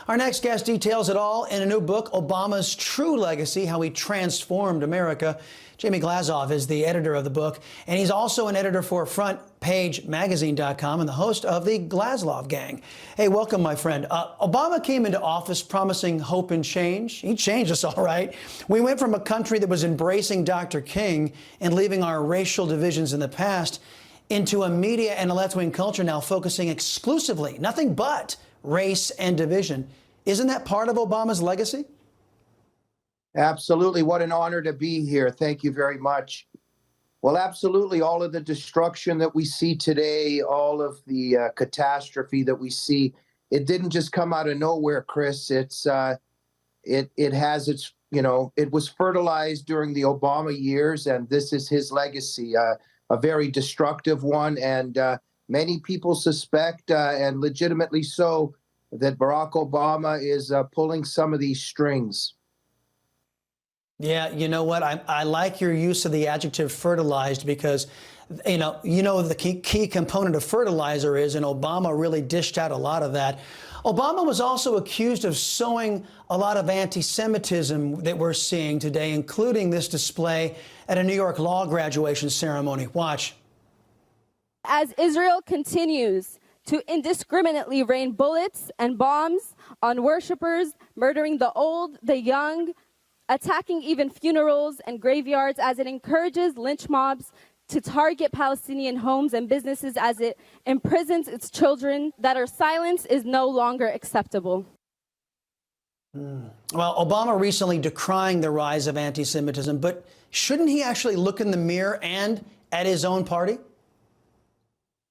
Our next guest details it all in a new book, Obama's True Legacy, How He Transformed America. Jamie Glazov is the editor of the book, and he's also an editor for FrontPageMagazine.com and the host of the Glazov Gang. Hey, welcome, my friend. Obama came into office promising hope and change. He changed us all right. We went from a country that was embracing Dr. King and leaving our racial divisions in the past into a media and a left-wing culture now focusing exclusively, nothing but race and division. Isn't that part of Obama's legacy? Absolutely. What an honor to be here. Thank you very much. Well, absolutely. All of the destruction that we see today, all of the catastrophe that we see, it didn't just come out of nowhere, Chris. It has its, it was fertilized during the Obama years, and this is his legacy, a very destructive one. And many people suspect, and legitimately so, that Barack Obama is pulling some of these strings. Yeah, you know what? I like your use of the adjective fertilized because, the key component of fertilizer is, and Obama really dished out a lot of that. Obama was also accused of sowing a lot of anti-Semitism that we're seeing today, including this display at a New York law graduation ceremony. Watch. As Israel continues to indiscriminately rain bullets and bombs on worshipers, murdering the old, the young, attacking even funerals and graveyards, as it encourages lynch mobs to target Palestinian homes and businesses, as it imprisons its children, that our silence is no longer acceptable. Well, Obama recently decrying the rise of anti-Semitism, but shouldn't he actually look in the mirror and at his own party?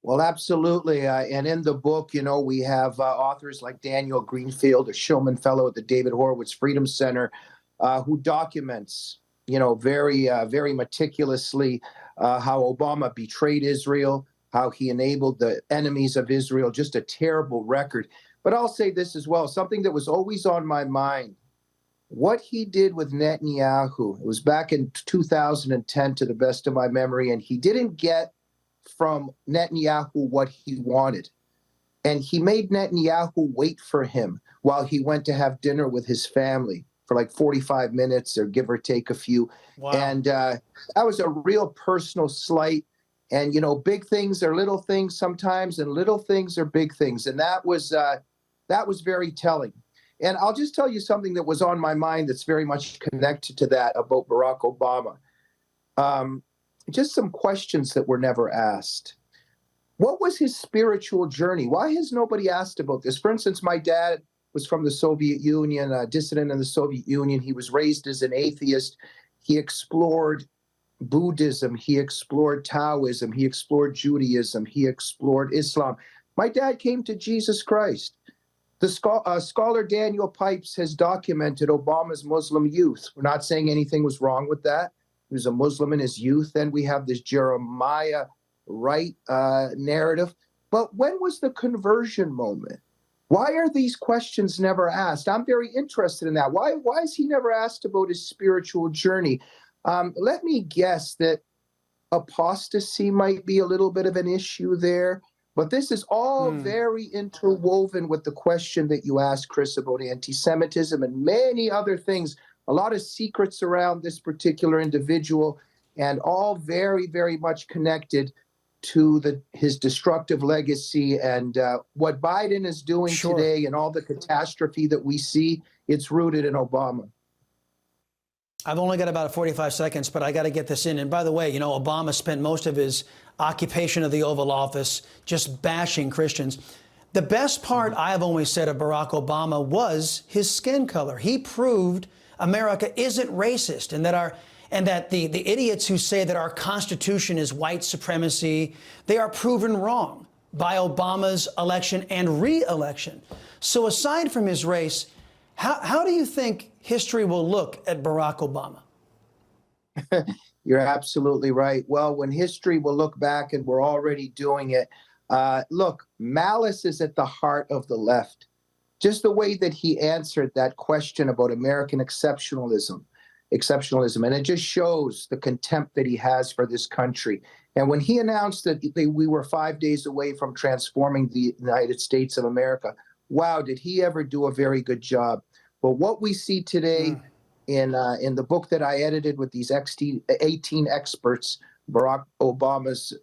Well, absolutely. And in the book, we have authors like Daniel Greenfield, a Shillman Fellow at the David Horowitz Freedom Center, who documents, very meticulously how Obama betrayed Israel, how he enabled the enemies of Israel, just a terrible record. But I'll say this as well, something that was always on my mind, what he did with Netanyahu. It was back in 2010, to the best of my memory, and he didn't get from Netanyahu what he wanted. And he made Netanyahu wait for him while he went to have dinner with his family for like 45 minutes, or give or take a few. Wow. And that was a real personal slight. And, big things are little things sometimes, and little things are big things. And that was very telling. And I'll just tell you something that was on my mind that's very much connected to that about Barack Obama. Just some questions that were never asked. What was his spiritual journey? Why has nobody asked about this? For instance, my dad was from the Soviet Union, a dissident in the Soviet Union. He was raised as an atheist. He explored Buddhism. He explored Taoism. He explored Judaism. He explored Islam. My dad came to Jesus Christ. The scholar Daniel Pipes has documented Obama's Muslim youth. We're not saying anything was wrong with that. He was a Muslim in his youth. Then we have this Jeremiah Wright narrative. But when was the conversion moment? Why are these questions never asked? I'm very interested in that. Why is he never asked about his spiritual journey? Let me guess that apostasy might be a little bit of an issue there. But this is all very interwoven with the question that you asked, Chris, about anti-Semitism and many other things. A lot of secrets around this particular individual, and all very, very much connected to his destructive legacy. And what Biden is doing today and all the catastrophe that we see, it's rooted in Obama. I've only got about 45 seconds, but I got to get this in. And by the way, Obama spent most of his occupation of the Oval Office just bashing Christians. The best part I've always said of Barack Obama was his skin color. He proved America isn't racist, and that the idiots who say that our Constitution is white supremacy, they are proven wrong by Obama's election and re-election. So aside from his race, how do you think history will look at Barack Obama? You're absolutely right. Well, when history will look back, and we're already doing it, look, malice is at the heart of the left. Just the way that he answered that question about American exceptionalism. And it just shows the contempt that he has for this country. And when he announced that we were 5 days away from transforming the United States of America, wow, did he ever do a very good job? But what we see today in the book that I edited with these 18 experts, Barack Obama's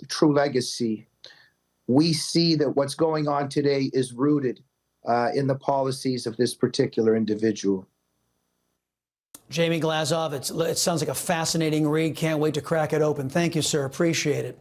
True Legacy, we see that what's going on today is rooted in the policies of this particular individual. Jamie Glazov, it sounds like a fascinating read. Can't wait to crack it open. Thank you, sir. Appreciate it.